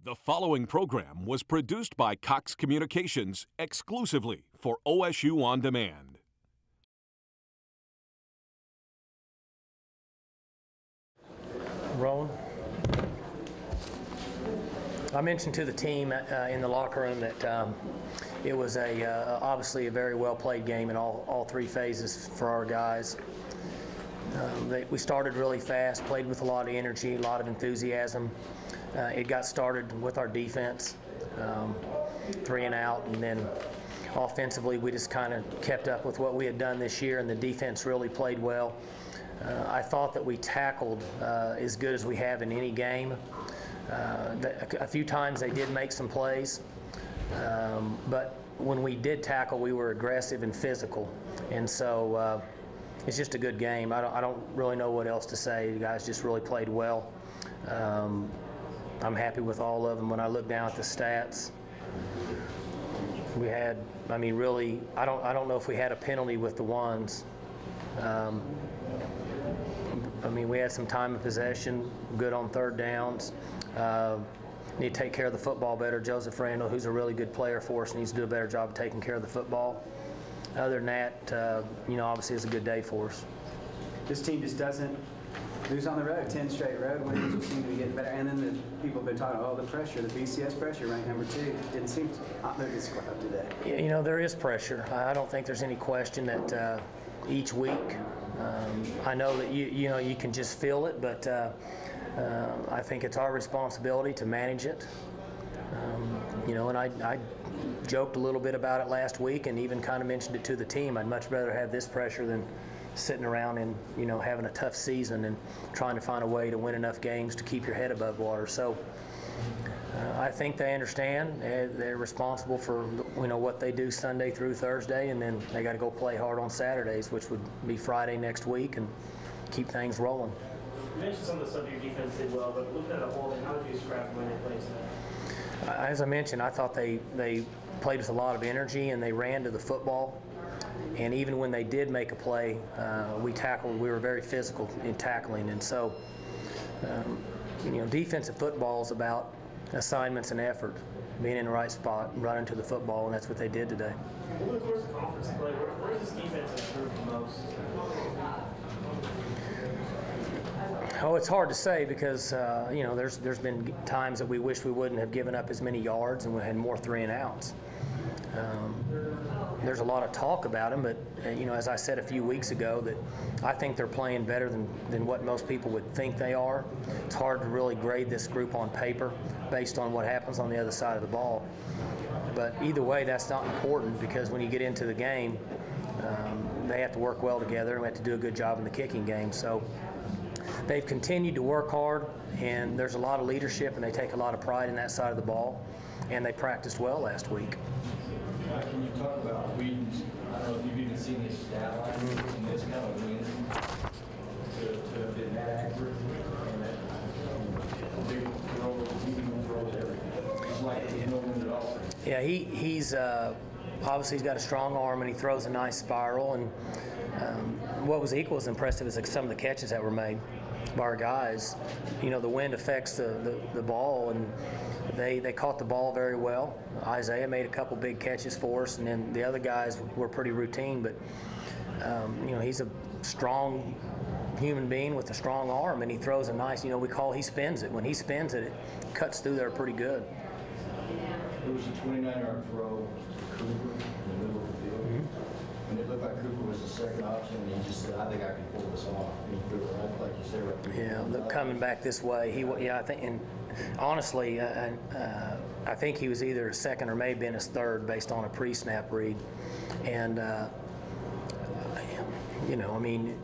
The following program was produced by Cox Communications exclusively for OSU On Demand. Rolling. I mentioned to the team in the locker room that it was obviously a very well played game in all three phases for our guys. We started really fast, played with a lot of energy, a lot of enthusiasm. It got started with our defense, 3 and out, and then offensively we just kind of kept up with what we had done this year, and the defense really played well. I thought that we tackled as good as we have in any game. A few times they did make some plays, but when we did tackle, we were aggressive and physical, and so it's just a good game. I don't really know what else to say. The guys just really played well. I'm happy with all of them. When I look down at the stats, we had, I mean, really, I don't know if we had a penalty with the ones. I mean, we had some time of possession, good on third downs. Need to take care of the football better. Joseph Randall, who's a really good player for us, needs to do a better job of taking care of the football. Other than that, you know, obviously it's a good day for us. This team just doesn't lose on the road. 10 straight road wins. We seem to be getting better. And then the people have been talking about, the pressure, the BCS pressure, ranked number 2. Didn't seem to look as up today. You know, there is pressure. I don't think there's any question that each week, I know that you know you can just feel it, but I think it's our responsibility to manage it. You know, and I joked a little bit about it last week and even kind of mentioned it to the team. I'd much rather have this pressure than sitting around and, you know, having a tough season and trying to find a way to win enough games to keep your head above water. So I think they understand. They're responsible for, you know, what they do Sunday through Thursday, and then they got to go play hard on Saturdays, which would be Friday next week, and keep things rolling. You mentioned some of the stuff your defense did well, but looking at a whole, how would you describe when they played today? As I mentioned, I thought they played with a lot of energy and they ran to the football. And even when they did make a play, we tackled. We were very physical in tackling. And so, you know, defensive football is about assignments and effort, being in the right spot, running to the football, and that's what they did today. Over the course of conference play, where does this defense improve the most? Oh, it's hard to say because, you know, there's been times that we wish we wouldn't have given up as many yards and we had more 3 and outs. There's a lot of talk about them, but, you know, as I said a few weeks ago, that I think they're playing better than what most people would think they are. It's hard to really grade this group on paper based on what happens on the other side of the ball. But either way, that's not important because when you get into the game, they have to work well together and we have to do a good job in the kicking game. So they've continued to work hard, and there's a lot of leadership, and they take a lot of pride in that side of the ball, and they practiced well last week. Can you talk about Whedon's? I don't know if you've even seen his stat line in this kind of win to have been that accurate and that big throw, Whedon throws everything. It's like there's no win at all. Yeah, he's obviously he's got a strong arm and he throws a nice spiral. And what was equally as impressive is like some of the catches that were made by our guys. You know, the wind affects the ball, and they caught the ball very well. Isaiah made a couple big catches for us, and then the other guys were pretty routine. But you know, he's a strong human being with a strong arm, and he throws a nice. You know, he spins it. When he spins it, it cuts through there pretty good. It was a 29-yard throw to Cooper in the middle of the field. And it looked like Cooper was the second option, and he just said, "I think I can pull this off." And he threw it right, like you said, right. Yeah, look, coming back this way, I think, and honestly, I think he was either his second or maybe been his third based on a pre-snap read. And you know, I mean,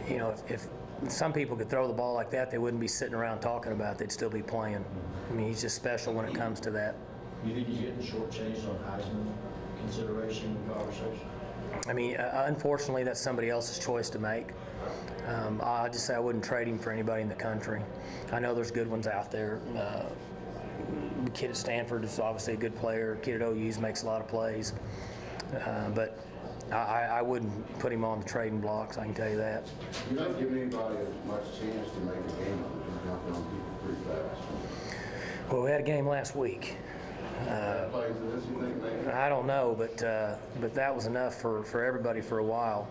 you know, if some people could throw the ball like that, they wouldn't be sitting around talking about it. They'd still be playing. I mean, he's just special when it comes to that. You think he's getting shortchanged on Heisman consideration and conversation? I mean, unfortunately, that's somebody else's choice to make. I just say I wouldn't trade him for anybody in the country. I know there's good ones out there. The kid at Stanford is obviously a good player. The kid at OU makes a lot of plays. But I wouldn't put him on the trading blocks, I can tell you that. You're not giving anybody much chance to make a game of it. You're jumping on people pretty fast. Well, we had a game last week. I don't know, but that was enough for everybody for a while.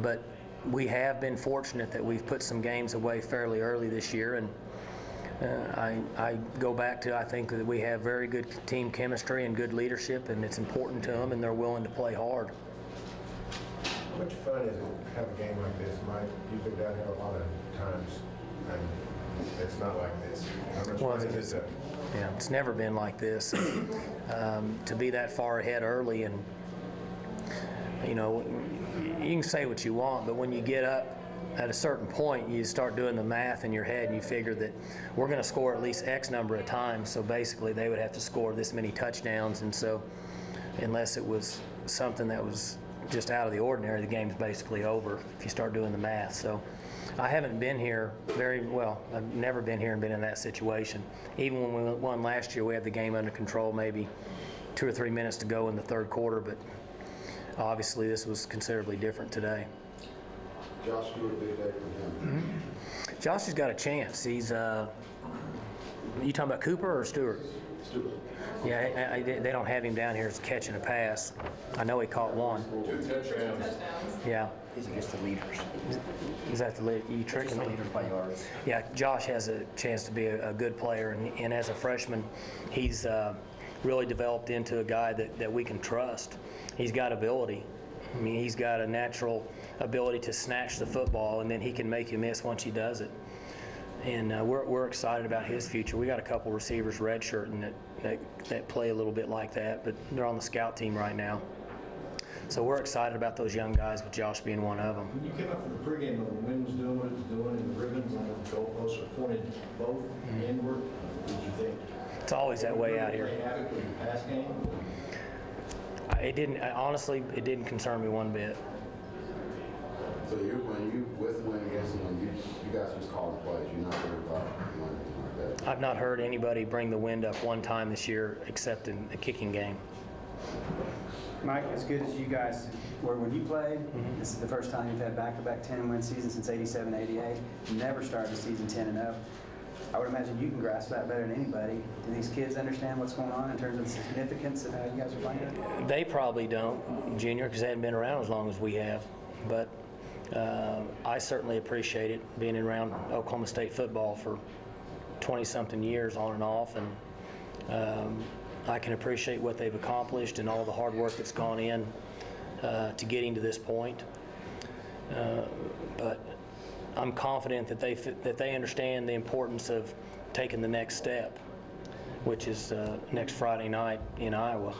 But we have been fortunate that we've put some games away fairly early this year, and I go back to, I think that we have very good team chemistry and good leadership, and it's important to them, and they're willing to play hard. How much fun is it to have a game like this, Mike? You've been down here a lot of times, and it's not like this. How much fun is it? Yeah, it's never been like this. To be that far ahead early, and you know, you can say what you want, but when you get up at a certain point, you start doing the math in your head, and you figure that we're going to score at least X number of times. So basically, they would have to score this many touchdowns, and so unless it was something that was just out of the ordinary, the game's basically over if you start doing the math. So I haven't been here very well. I've never been here and been in that situation. Even when we won last year, we had the game under control, maybe 2 or 3 minutes to go in the third quarter, but obviously this was considerably different today. Josh Stewart, big day for him. Josh has got a chance. He's, you talking about Cooper or Stewart? Stewart. Yeah, they don't have him down here as catching a pass. I know he caught one. 2 touchdowns. Yeah. These are just the leaders. Is that the lead? You tricking me? Leaders by yards. Yeah, Josh has a chance to be a good player, and as a freshman, he's really developed into a guy that we can trust. He's got ability. I mean, he's got a natural ability to snatch the football, and then he can make you miss once he does it. And we're excited about his future. We got a couple receivers redshirting that play a little bit like that, but they're on the scout team right now. So we're excited about those young guys, with Josh being one of them. When you came up for the pregame, the wind was doing what it was doing, and the ribbons on the goalposts are pointed both inward. What did you think? It's always that way out here. Play havoc with the pass game? It didn't. Honestly, it didn't concern me one bit. So when you with the win against them, you guys just call the plays. You're not worried about anything like that. I've not heard anybody bring the wind up one time this year except in a kicking game. Mike, as good as you guys were when you played, this is the first time you've had back-to-back 10-win seasons since '87, '88. You never started the season 10-0. I would imagine you can grasp that better than anybody. Do these kids understand what's going on in terms of the significance of how you guys are playing? They probably don't, Junior, because they haven't been around as long as we have. But I certainly appreciate it, being around Oklahoma State football for 20-something years on and off, and I can appreciate what they've accomplished and all the hard work that's gone in to getting to this point. But I'm confident that they understand the importance of taking the next step, which is next Friday night in Iowa.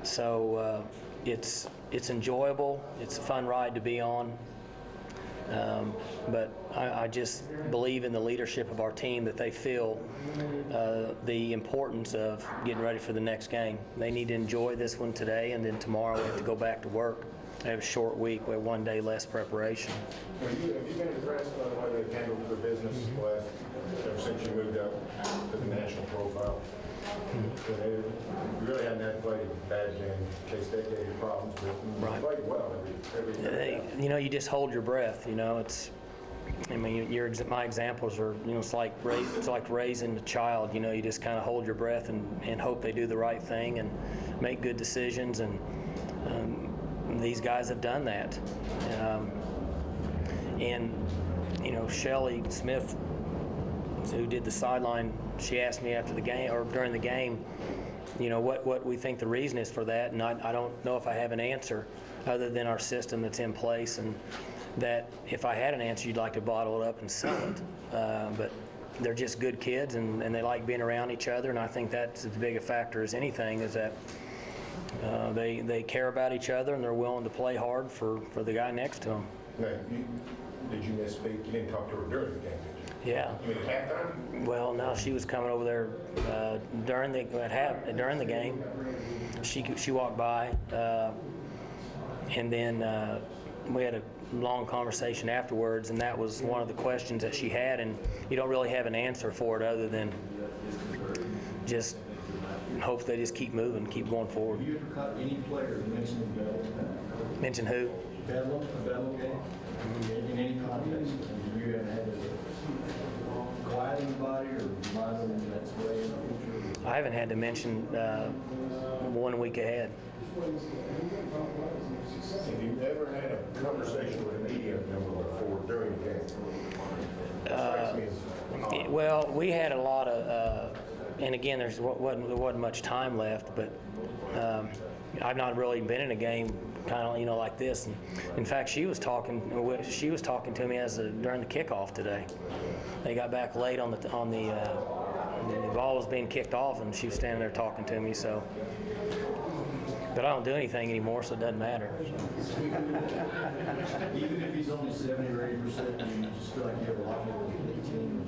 So it's enjoyable. It's a fun ride to be on. But I just believe in the leadership of our team, that they feel the importance of getting ready for the next game. They need to enjoy this one today, and then tomorrow we have to go back to work. They have a short week. We have 1 day less preparation. Have you been impressed by the way they've handled their business ever since you moved up to the national profile? You really hadn't had to play a bad game. K-State gave you problems, but you played well every game. You know, you just hold your breath. You know, I mean, my examples are, you know, it's like raising a child. You know, you just kind of hold your breath and hope they do the right thing and make good decisions. And these guys have done that. And you know, Shelly Smith, who did the sideline, she asked me after the game or during the game, you know, what we think the reason is for that, and I don't know if I have an answer other than our system that's in place, and that if I had an answer, you'd like to bottle it up and sell it. But they're just good kids, and they like being around each other, and I think that's as big a factor as anything, is that they care about each other, and they're willing to play hard for the guy next to them. Now, did you misspeak? You didn't talk to her during the game, did you? Yeah. You mean at halftime? Well, no, she was coming over there during the game. She walked by, and then we had a long conversation afterwards, and that was one of the questions that she had, and you don't really have an answer for it other than just hope they just keep moving, keep going forward. Have you ever caught any player mentioning Bedlam? Mention who? Bedlam game? In any context? You haven't had to quiet anybody or remind them that's the way in the future? I haven't had to mention 1 week ahead. Have you ever had a conversation with a media member before during the game? Strikes me as odd. Well, we had a lot of, and again, there wasn't much time left, but I've not really been in a game kind of like this. And in fact, she was talking to me during the kickoff today. They got back late on the ball was being kicked off, and she was standing there talking to me. So, but I don't do anything anymore, so it doesn't matter. Even if he's only 70 or 80%, I mean, you just feel like you have a lot more than 18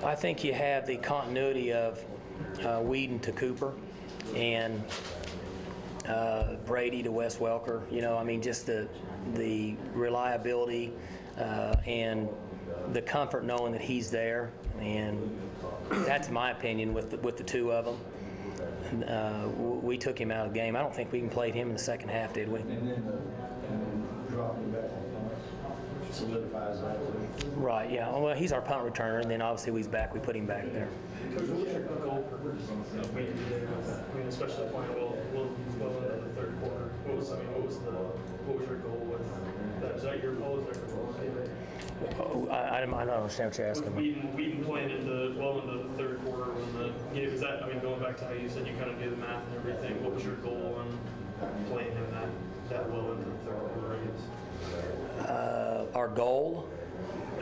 I think you have the continuity of Whedon to Cooper and Brady to Wes Welker. I mean, just the reliability and the comfort knowing that he's there, and that's my opinion with the two of them. We took him out of the game. I don't think we even played him in the second half, did we? And then dropping back solidifies that. Right, yeah. Well, he's our punt returner, and then obviously when he's back, we put him back there. Coach, what's your goal for Whedon today? I mean, especially playing well into the third quarter. What was your goal with that? Is that your goal? Is that your goal? I don't understand what you're asking me. Whedon playing into the third quarter when the game is that. I mean, going back to how you said you kind of do the math and everything. What was your goal on playing him that well into the third quarter? I guess. Our goal,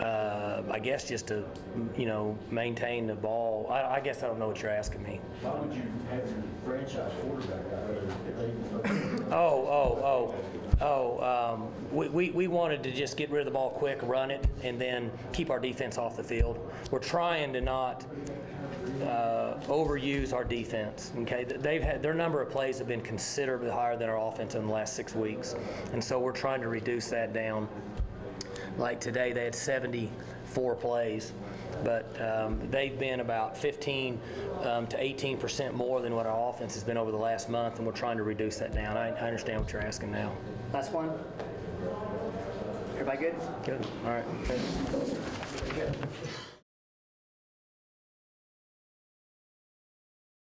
I guess, just to maintain the ball. I guess I don't know what you're asking me. Why would you have your franchise quarterback out? We wanted to just get rid of the ball quick, run it, and then keep our defense off the field. We're trying to not overuse our defense. Okay, their number of plays have been considerably higher than our offense in the last 6 weeks, and so we're trying to reduce that down. Like today, they had 74 plays, but they've been about 15 to 18% more than what our offense has been over the last month, and we're trying to reduce that down. I understand what you're asking now. Last one. Everybody good? Good. All right.